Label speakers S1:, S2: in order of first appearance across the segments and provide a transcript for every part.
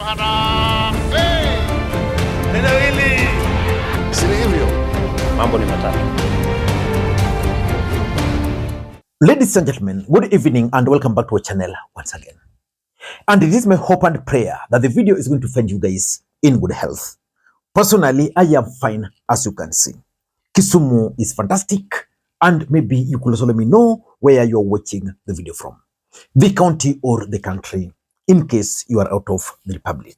S1: Neno hili si hivyo. Mambo ni matatu.
S2: Ladies and gentlemen, good evening and welcome back to our channel once again. And it is my hope and prayer that the video is going to find you guys in good health. Personally, I am fine, as you can see. Kisumu is fantastic, and maybe you could also let me know where you're watching the video from. The county or the country, in case you are out of the republic.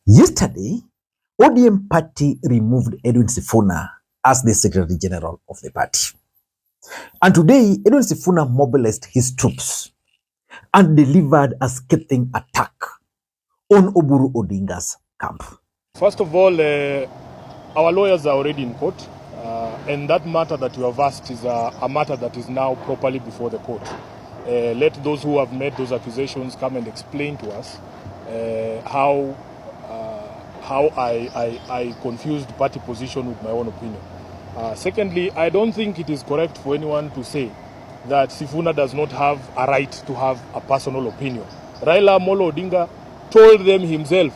S2: Yesterday, ODM party removed Edwin Sifuna as the Secretary General of the party. And today, Edwin Sifuna mobilized his troops and delivered a scathing attack on Oburu Odinga's camp.
S3: First of all, our lawyers are already in court, and that matter that you have asked is a matter that is now properly before the court. Let those who have made those accusations come and explain to us how I confused party position with my own opinion. Secondly, I don't think it is correct for anyone to say that Sifuna does not have a right to have a personal opinion. Raila Odinga told them himself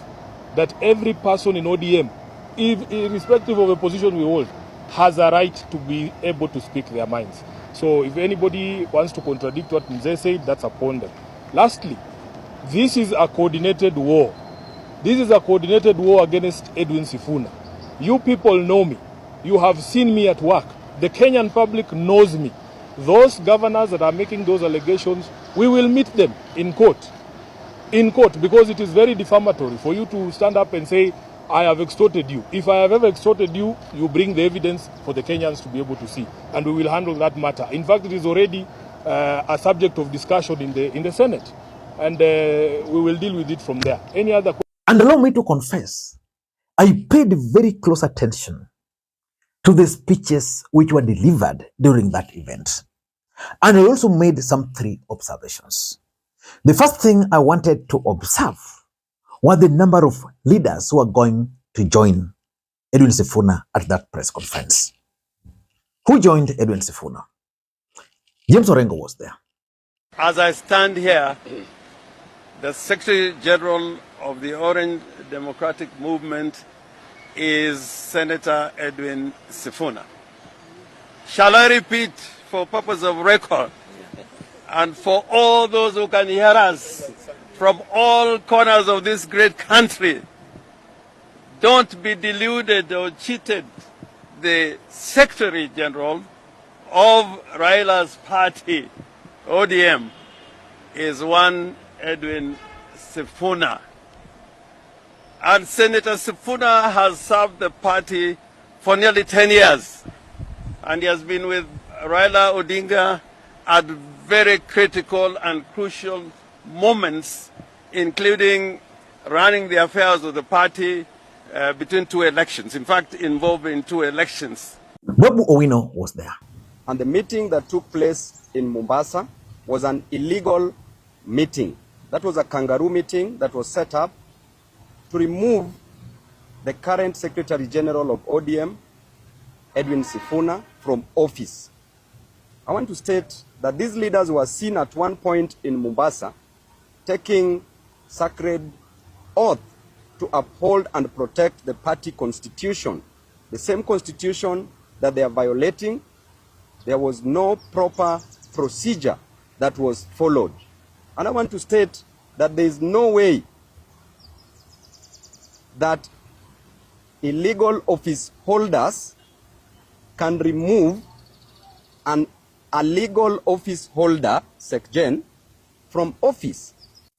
S3: that every person in ODM, irrespective of the position we hold, has a right to be able to speak their minds. So if anybody wants to contradict what Mzee said, that's upon them. Lastly, this is a coordinated war. This is a coordinated war against Edwin Sifuna. You people know me. You have seen me at work. The Kenyan public knows me. Those governors that are making those allegations, we will meet them in court. In court, because it is very defamatory for you to stand up and say, I have extorted you. If I have ever extorted you, you bring the evidence for the Kenyans to be able to see. And we will handle that matter. In fact, it is already a subject of discussion in the Senate. And we will deal with it from there. Any other questions?
S2: And allow me to confess, I paid very close attention to the speeches which were delivered during that event. And I also made some 3 observations. The first thing I wanted to observe were the number of leaders who are going to join Edwin Sifuna at that press conference. Who joined Edwin Sifuna? James Orengo was there.
S4: As I stand here, the Secretary General of the Orange Democratic Movement is Senator Edwin Sifuna. Shall I repeat for purpose of record and for all those who can hear us from all corners of this great country? Don't be deluded or cheated. The Secretary General of Raila's party, ODM, is one Edwin Sifuna. And Senator Sifuna has served the party for nearly 10 years. And he has been with Raila Odinga at very critical and crucial moments, including running the affairs of the party between 2 elections. In fact, involved in 2 elections.
S2: Oburu Odinga was there.
S5: And the meeting that took place in Mombasa was an illegal meeting. That was a kangaroo meeting that was set up to remove the current Secretary General of ODM, Edwin Sifuna, from office. I want to state that these leaders were seen at one point in Mombasa taking sacred oath to uphold and protect the party constitution, the same constitution that they are violating. There was no proper procedure that was followed. And I want to state that there is no way that illegal office holders can remove a legal office holder, SecGen, from office.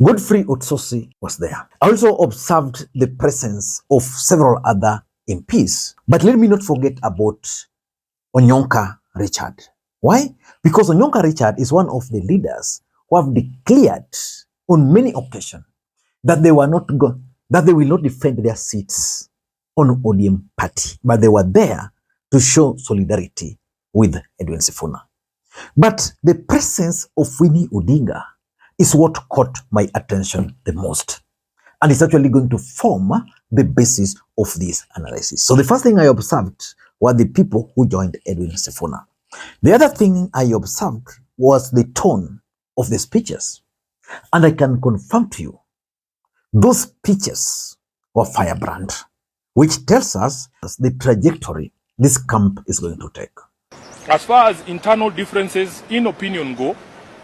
S2: Godfrey Otsosi was there. I also observed the presence of several other MPs. But let me not forget about Onyonka Richard. Why? Because Onyonka Richard is one of the leaders who have declared on many occasions that they will not defend their seats on ODM party, but they were there to show solidarity with Edwin Sifuna. But the presence of Winnie Odinga is what caught my attention the most. And it's actually going to form the basis of this analysis. So the first thing I observed were the people who joined Edwin Sifuna. The other thing I observed was the tone of the speeches. And I can confirm to you Those speeches were firebrand, which tells us the trajectory this camp is going to take.
S3: As far as internal differences in opinion go,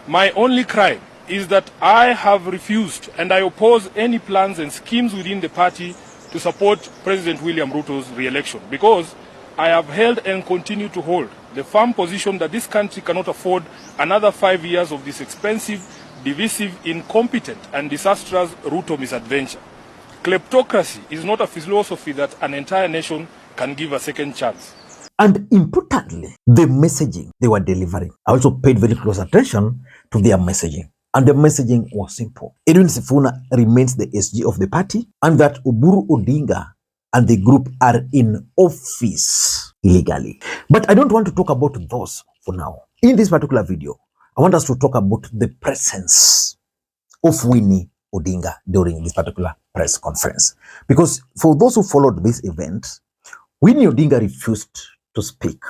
S3: my only crime is that I have refused and I oppose any plans and schemes within the party to support President William Ruto's re-election, because I have held and continue to hold the firm position that this country cannot afford another 5 years of this expensive, divisive, incompetent and disastrous Ruto misadventure. Kleptocracy is not a philosophy that an entire nation can give a second chance.
S2: And importantly, the messaging they were delivering. I also paid very close attention to their messaging. And the messaging was simple. Edwin Sifuna remains the SG of the party, and that Oburu Odinga and the group are in office illegally. But I don't want to talk about those for now. In this particular video, I want us to talk about the presence of Winnie Odinga during this particular press conference. Because for those who followed this event, Winnie Odinga refused to speak,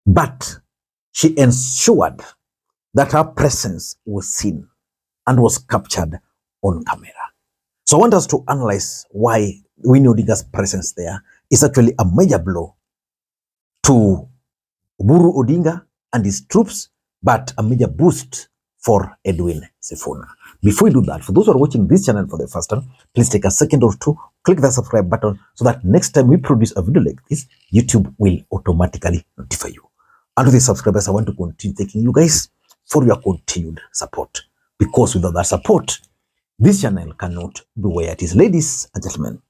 S2: but she ensured that her presence was seen and was captured on camera. So I want us to analyze why Winnie Odinga's presence there is actually a major blow to Oburu Odinga and his troops, but a major boost for Edwin Sifuna. Before we do that, for those who are watching this channel for the first time, please take a second or two, click the subscribe button so that next time we produce a video like this, YouTube will automatically notify you. And to the subscribers, I want to continue thanking you guys for your continued support, because without that support, this channel cannot be where it is. Ladies and gentlemen,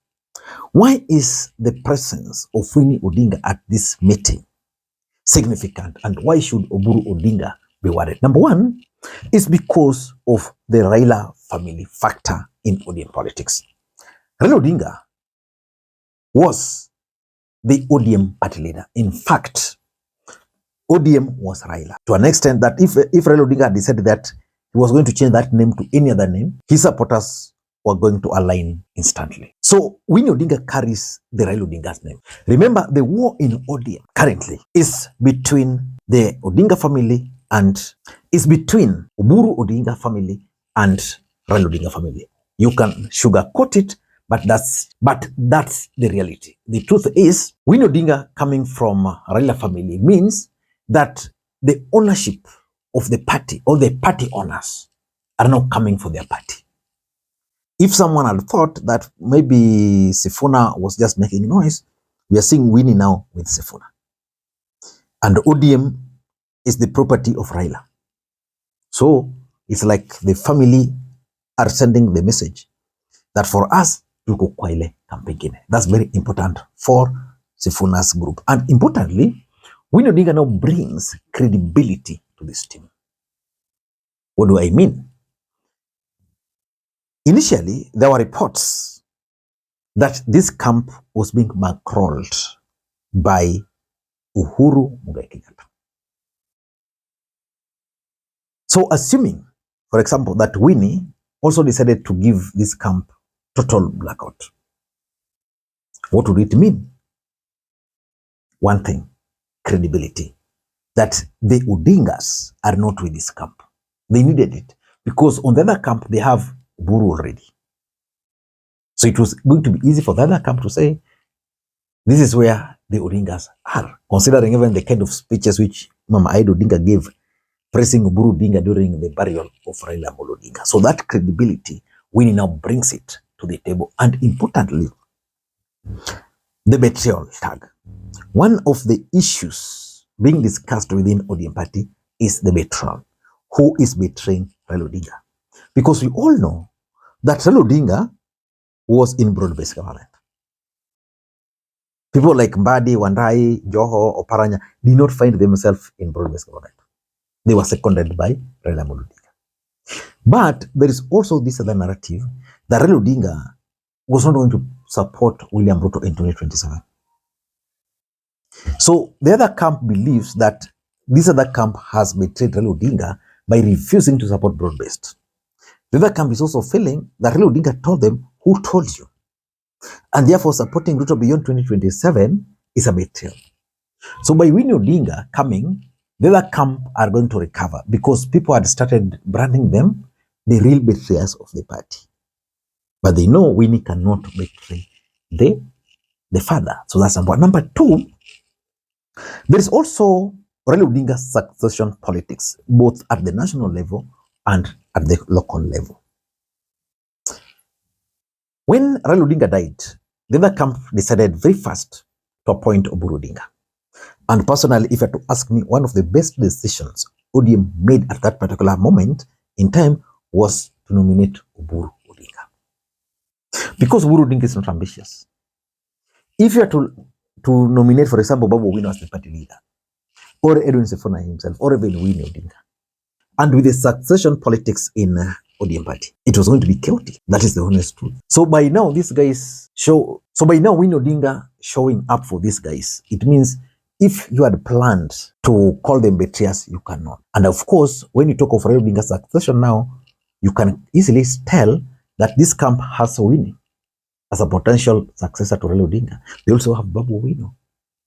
S2: why is the presence of Winnie Odinga at this meeting significant, and why should Oburu Odinga be worried? Number one is because of the Raila family factor in ODM politics. Raila Odinga was the ODM party leader. In fact, ODM was Raila, to an extent that if Raila Odinga decided that he was going to change that name to any other name, his supporters were going to align instantly. So Winnie Odinga carries the Raila Odinga's name. Remember, the war in ODM currently is between the Odinga family and is between Oburu Odinga family and Raila Odinga family. You can sugarcoat it, but that's the reality. The truth is, Winnie Odinga coming from Raila family means that the ownership of the party, or the party owners, are now coming for their party. If someone had thought that maybe Sifuna was just making noise, we are seeing Winnie now with Sifuna. And ODM is the property of Raila. So it's like the family are sending the message that for us, tuko kwa ile kampeni. That's very important for Sifuna's group. And importantly, Winnie Odinga now brings credibility to this team. What do I mean? Initially, there were reports that this camp was being bankrolled by Uhuru Kenyatta. So assuming, for example, that Winnie also decided to give this camp total blackout, what would it mean? One thing, credibility. That the Odingas are not with this camp. They needed it because on the other camp, they have Oburu already. So it was going to be easy for the other camp to say, this is where the Odingas are, considering even the kind of speeches which Mama Aida Odinga gave praising Oburu Odinga during the burial of Raila Odinga. So that credibility, Winnie now brings it to the table. And importantly, the betrayal tag. One of the issues being discussed within ODM party is the betrayal. Who is betraying Raila Odinga? Because we all know that Raila Odinga was in broad-based government. People like Mbadi, Wandai, Joho, Oparanya did not find themselves in broad-based government. They were seconded by Raila Odinga. But there is also this other narrative that Raila Odinga was not going to support William Ruto in 2027. So the other camp believes that this other camp has betrayed Raila Odinga by refusing to support broad-based. The other camp is also feeling that Raila Odinga told them, who told you? And therefore supporting Ruto beyond 2027 is a betrayal. So by Winnie Odinga coming, the other camp are going to recover because people had started branding them the real betrayers of the party. But they know Winnie cannot betray the father. So that's number one. Number two, there is also Raila Odinga's succession politics, both at the national level and at the local level. When Raila Odinga died, the other camp decided very fast to appoint Oburu Odinga. And personally, if you had to ask me, one of the best decisions ODM made at that particular moment in time was to nominate Oburu Odinga. Because Oburu Odinga is not ambitious. If you are to nominate, for example, Babu Owino as the party leader, or Edwin Sifuna himself, or even Winnie Odinga, and with the succession politics in ODM party, it was going to be chaotic. That is the honest truth. So by now, these guys Winnie Odinga showing up for these guys, it means if you had planned to call them betrayers, you cannot. And of course, when you talk of Raila Odinga succession now, you can easily tell that this camp has Winnie as a potential successor to Raila Odinga. They also have Babu Owino.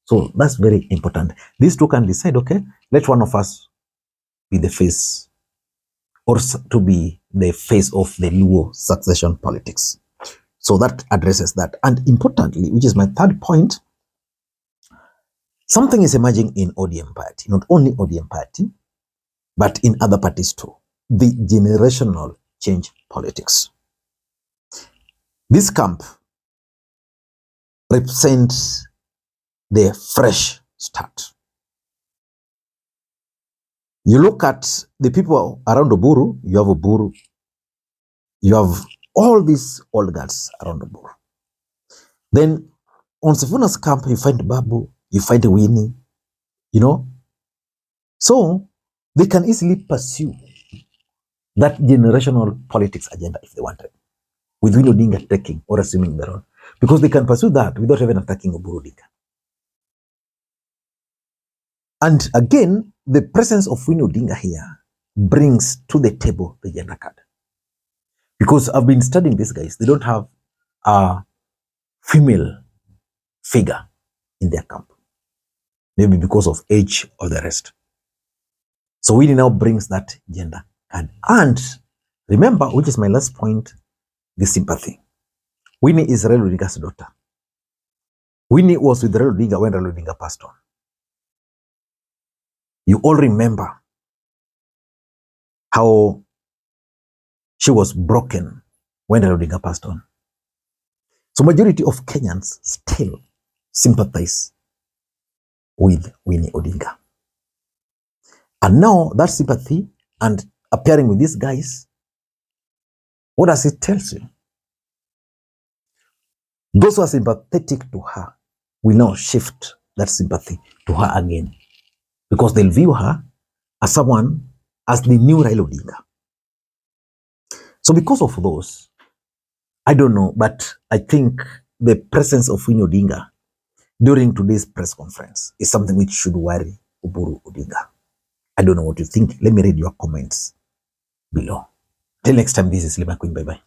S2: So that's very important. These two can decide, okay, let one of us be the face, or to be the face of the Luo succession politics. So that addresses that. And importantly, which is my third point, something is emerging in ODM party, not only ODM party, but in other parties too. The generational change politics. This camp represents the fresh start. You look at the people around Oburu, you have Oburu, you have all these old guards around Oburu. Then on Sifuna's camp, you find Babu, you find Winnie, you know. So they can easily pursue that generational politics agenda if they wanted, with Winnie Odinga taking or assuming the role, because they can pursue that without even attacking Oburu Odinga. And again, the presence of Winnie Odinga here brings to the table the gender card. Because I've been studying these guys, they don't have a female figure in their camp. Maybe because of age or the rest. So Winnie now brings that gender card. And remember, which is my last point, the sympathy. Winnie is Raila Odinga's daughter. Winnie was with Raila Odinga when Raila Odinga passed on. You all remember how she was broken when Raila Odinga passed on. So majority of Kenyans still sympathize with Winnie Odinga. And now that sympathy and appearing with these guys, what does it tell you? Those who are sympathetic to her will now shift that sympathy to her again, because they'll view her as someone, as the new Raila Odinga. So because of those, I don't know, but I think the presence of Winnie Odinga during today's press conference is something which should worry Oburu Odinga. I don't know what you think. Let me read your comments below. Till next time, this is Lima Queen. Bye-bye.